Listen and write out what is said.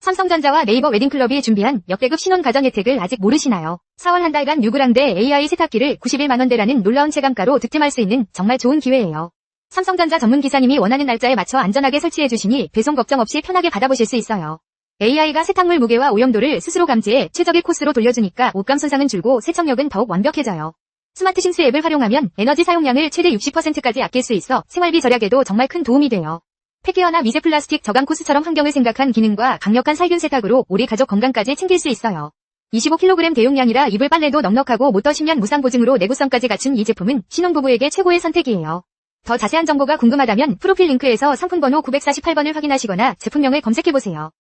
삼성전자와 네이버 웨딩클럽이 준비한 역대급 신혼 가전 혜택을 아직 모르시나요? 4월 한 달간 6그랑대 AI 세탁기를 91만원대라는 놀라운 체감가로 득템할 수 있는 정말 좋은 기회예요. 삼성전자 전문 기사님이 원하는 날짜에 맞춰 안전하게 설치해주시니 배송 걱정 없이 편하게 받아보실 수 있어요. AI가 세탁물 무게와 오염도를 스스로 감지해 최적의 코스로 돌려주니까 옷감 손상은 줄고 세척력은 더욱 완벽해져요. 스마트 싱스 앱을 활용하면 에너지 사용량을 최대 60%까지 아낄 수 있어 생활비 절약에도 정말 큰 도움이 돼요. 폐기어나 미세 플라스틱 저감 코스처럼 환경을 생각한 기능과 강력한 살균 세탁으로 우리 가족 건강까지 챙길 수 있어요. 25kg 대용량이라 이불 빨래도 넉넉하고 못더 10년 무상 보증으로 내구성까지 갖춘 이 제품은 신혼부부에게 최고의 선택이에요. 더 자세한 정보가 궁금하다면 프로필 링크에서 상품번호 948번을 확인하시거나 제품명을 검색해보세요.